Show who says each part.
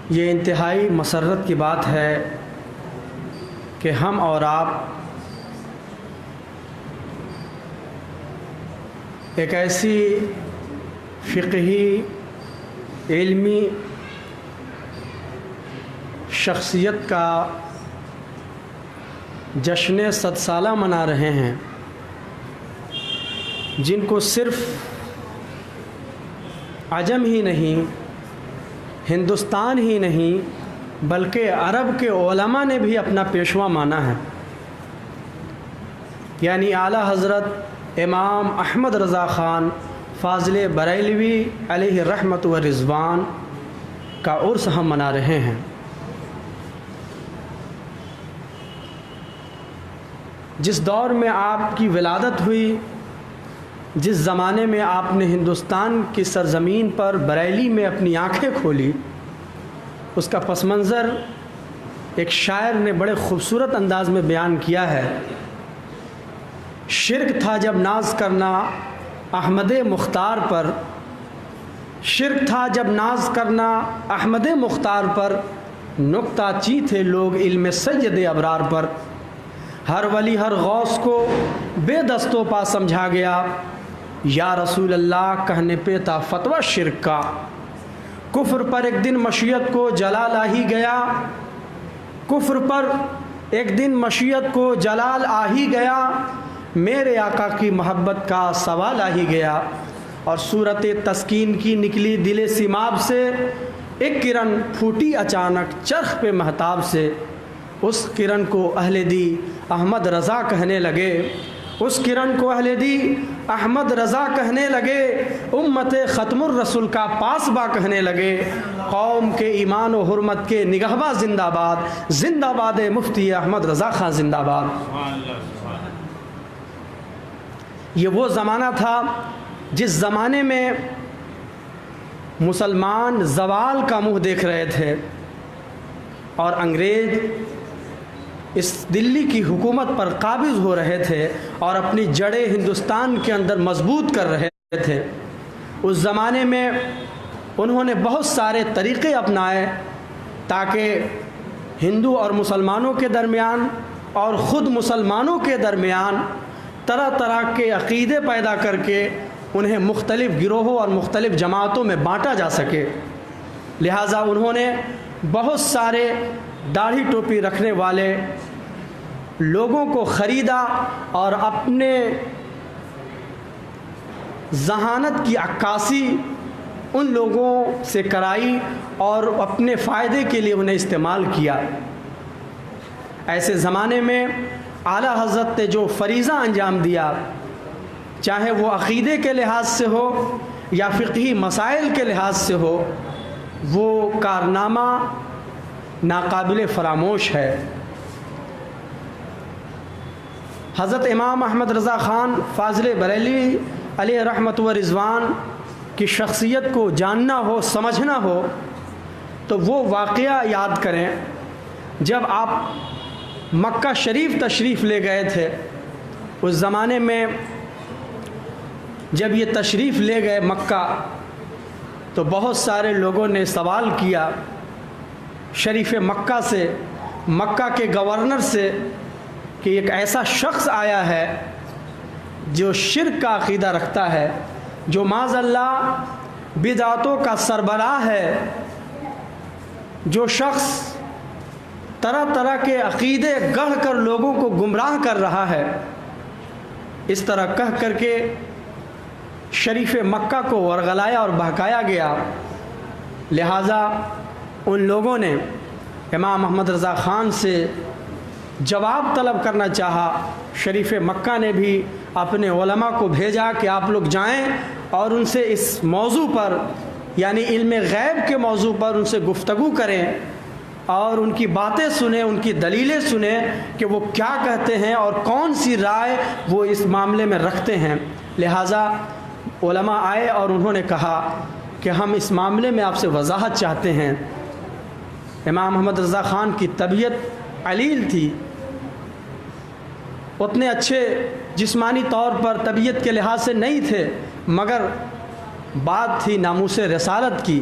Speaker 1: یہ انتہائی مسرت کی بات ہے کہ ہم اور آپ ایک ایسی فقہی علمی شخصیت کا جشن 100 سالہ منا رہے ہیں، جن کو صرف عجم ہی نہیں، ہندوستان ہی نہیں بلکہ عرب کے علماء نے بھی اپنا پیشوا مانا ہے، یعنی اعلیٰ حضرت امام احمد رضا خان فاضل بریلوی علیہ رحمت و رضوان کا عرس ہم منا رہے ہیں۔ جس دور میں آپ کی ولادت ہوئی، جس زمانے میں آپ نے ہندوستان کی سرزمین پر بریلی میں اپنی آنکھیں کھولی، اس کا پس منظر ایک شاعر نے بڑے خوبصورت انداز میں بیان کیا ہے۔ شرک تھا جب ناز کرنا احمد مختار پر، شرک تھا جب ناز کرنا احمد مختار پر، نکتہ چی تھے لوگ علم سید ابرار پر، ہر ولی ہر غوث کو بے دست و پا سمجھا گیا، یا رسول اللہ کہنے پہ تھا فتویٰ شرک کا، کفر پر ایک دن مشیت کو جلال آ ہی گیا، کفر پر ایک دن مشیت کو جلال آ ہی گیا، میرے آقا کی محبت کا سوال آ ہی گیا، اور صورت تسکین کی نکلی دل سیماب سے، ایک کرن پھوٹی اچانک چرخ پہ مہتاب سے، اس کرن کو اہل دی احمد رضا کہنے لگے، اس کرن کو اہل دی احمد رضا کہنے لگے، امت ختم الرسول کا پاسبا کہنے لگے، قوم کے ایمان و حرمت کے نگہباں زندہ باد، زندہ باد مفتی احمد رضا خان زندہ باد۔ یہ وہ زمانہ تھا جس زمانے میں مسلمان زوال کا منہ دیکھ رہے تھے، اور انگریز اس دلی کی حکومت پر قابض ہو رہے تھے اور اپنی جڑیں ہندوستان کے اندر مضبوط کر رہے تھے۔ اس زمانے میں انہوں نے بہت سارے طریقے اپنائے تاکہ ہندو اور مسلمانوں کے درمیان اور خود مسلمانوں کے درمیان طرح طرح کے عقیدے پیدا کر کے انہیں مختلف گروہوں اور مختلف جماعتوں میں بانٹا جا سکے۔ لہٰذا انہوں نے بہت سارے داڑھی ٹوپی رکھنے والے لوگوں کو خریدا اور اپنے ذہانت کی عکاسی ان لوگوں سے کرائی اور اپنے فائدے کے لیے انہیں استعمال کیا۔ ایسے زمانے میں اعلیٰ حضرت نے جو فریضہ انجام دیا، چاہے وہ عقیدے کے لحاظ سے ہو یا فقہی مسائل کے لحاظ سے ہو، وہ کارنامہ ناقابل فراموش ہے۔ حضرت امام احمد رضا خان فاضل بریلوی علیہ رحمت و رضوان کی شخصیت کو جاننا ہو، سمجھنا ہو تو وہ واقعہ یاد کریں جب آپ مکہ شریف تشریف لے گئے تھے۔ اس زمانے میں جب یہ تشریف لے گئے مکہ تو بہت سارے لوگوں نے سوال کیا شریف مکہ سے، مکہ کے گورنر سے، کہ ایک ایسا شخص آیا ہے جو شرک کا عقیدہ رکھتا ہے، جو معاذ اللہ بدعتوں کا سربراہ ہے، جو شخص طرح طرح کے عقیدے گڑھ کر لوگوں کو گمراہ کر رہا ہے، اس طرح کہہ کر کے شریف مکہ کو ورغلایا اور بہکایا گیا۔ لہٰذا ان لوگوں نے امام احمد رضا خان سے جواب طلب کرنا چاہا۔ شریف مکہ نے بھی اپنے علماء کو بھیجا کہ آپ لوگ جائیں اور ان سے اس موضوع پر، یعنی علم غیب کے موضوع پر ان سے گفتگو کریں اور ان کی باتیں سنیں، ان کی دلیلیں سنیں کہ وہ کیا کہتے ہیں اور کون سی رائے وہ اس معاملے میں رکھتے ہیں۔ لہٰذا علماء آئے اور انہوں نے کہا کہ ہم اس معاملے میں آپ سے وضاحت چاہتے ہیں۔ امام احمد رضا خان کی طبیعت علیل تھی، اتنے اچھے جسمانی طور پر طبیعت کے لحاظ سے نہیں تھے، مگر بات تھی ناموس رسالت کی،